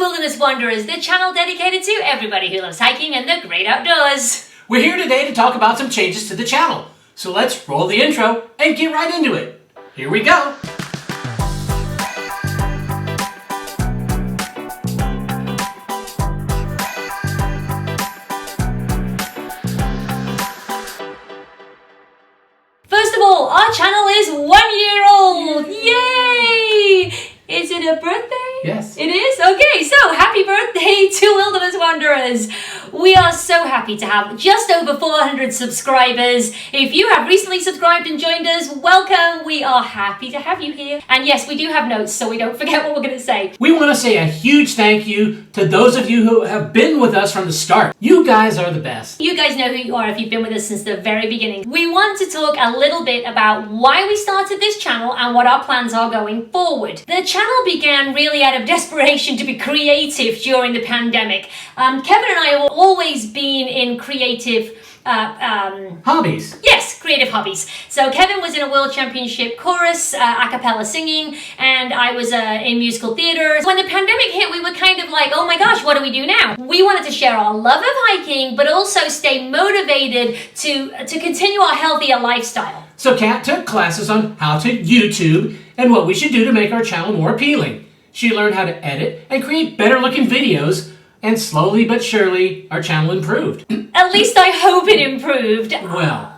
Wilderness Wanderers, the channel dedicated to everybody who loves hiking and the great outdoors. We're here today to talk about some changes to the channel. So let's roll the intro and get right into it. Here we go. First of all, our channel is 1 year old. Yay! Is it a birthday? Yes. It is? Okay, so happy birthday to Wilderness Wanderers. We are so happy to have just over 400 subscribers. If you have recently subscribed and joined us, welcome. We are happy to have you here. And yes, we do have notes, so we don't forget what we're going to say. We want to say a huge thank you to those of you who have been with us from the start. You guys are the best. You guys know who you are if you've been with us since the very beginning. We want to talk a little bit about why we started this channel and what our plans are going forward. The channel began really out of desperation to be creative during the pandemic. Kevin and I have always been in creative hobbies. Yes, creative hobbies. So Kevin was in a world championship chorus, a cappella singing, and I was in musical theater. When the pandemic hit, we were kind of like, oh my gosh, what do we do now? We wanted to share our love of hiking, but also stay motivated to continue our healthier lifestyle. So Kat took classes on how to YouTube and what we should do to make our channel more appealing. She learned how to edit and create better looking videos, and slowly but surely, our channel improved. At least I hope it improved. Well.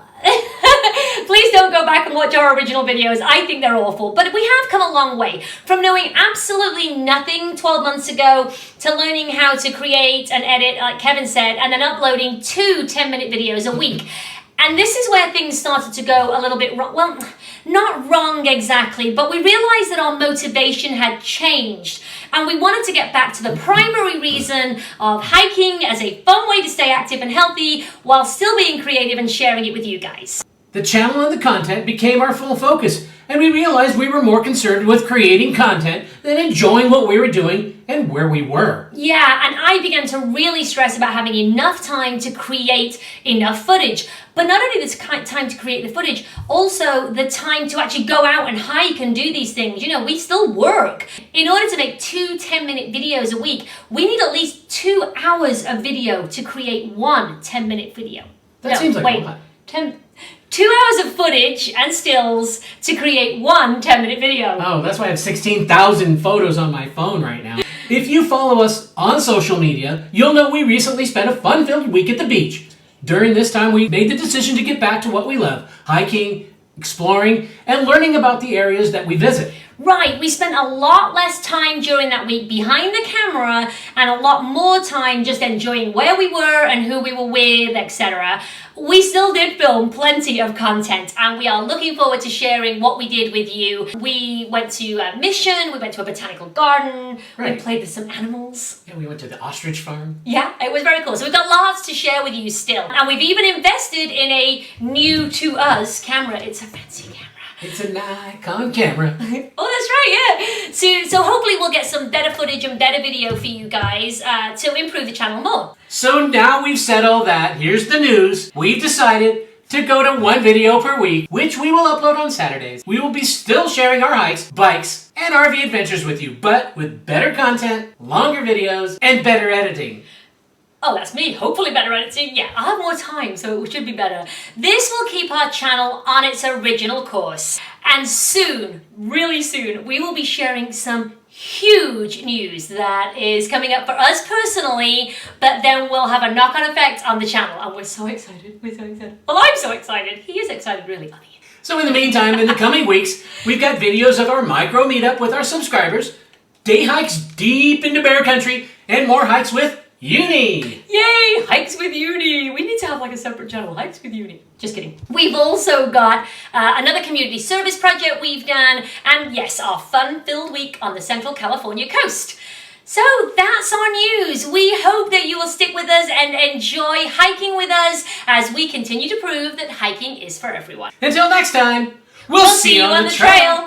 Please don't go back and watch our original videos. I think they're awful. But we have come a long way. From knowing absolutely nothing 12 months ago to learning how to create and edit, like Kevin said, and then uploading 2 10-minute videos a week. And this is where things started to go a little bit wrong. Well, not wrong exactly, but we realized that our motivation had changed. And we wanted to get back to the primary reason of hiking as a fun way to stay active and healthy while still being creative and sharing it with you guys. The channel and the content became our full focus, and we realized we were more concerned with creating content than enjoying what we were doing and where we were. Yeah, and I began to really stress about having enough time to create enough footage. But not only the time to create the footage, also the time to actually go out and hike and do these things. You know, we still work. In order to make 2 10-minute videos a week, we need at least 2 hours of video to create 1 10-minute video. That seems like a lot. 2 hours of footage and stills to create 1 10-minute video. Oh, that's why I have 16,000 photos on my phone right now. If you follow us on social media, you'll know we recently spent a fun-filled week at the beach. During this time, we made the decision to get back to what we love, hiking, exploring, and learning about the areas that we visit. Right, we spent a lot less time during that week behind the camera and a lot more time just enjoying where we were and who we were with, etc. We still did film plenty of content and we are looking forward to sharing what we did with you. We went to a mission, we went to a botanical garden, right. We played with some animals. Yeah, we went to the ostrich farm. Yeah, it was very cool. So we've got lots to share with you still. And we've even invested in a new to us camera. It's a fancy camera. It's a Nikon camera. Oh, that's right, yeah. So hopefully we'll get some better footage and better video for you guys to improve the channel more. So now we've said all that, here's the news. We've decided to go to 1 video per week, which we will upload on Saturdays. We will be still sharing our hikes, bikes, and RV adventures with you, but with better content, longer videos, and better editing. Oh, that's me. Hopefully better editing. Yeah, I'll have more time, so it should be better. This will keep our channel on its original course. And soon, really soon, we will be sharing some huge news that is coming up for us personally, but then we'll have a knock-on effect on the channel. And we're so excited. We're so excited. Well, I'm so excited. He is excited, really. So in the meantime, in the coming weeks, we've got videos of our micro meetup with our subscribers, day hikes deep into bear country, and more hikes with Uni! Yay! Hikes with Uni! We need to have like a separate channel, Hikes with Uni. Just kidding. We've also got another community service project we've done, and yes, our fun-filled week on the Central California coast. So that's our news. We hope that you will stick with us and enjoy hiking with us as we continue to prove that hiking is for everyone. Until next time, we'll see you on the trail.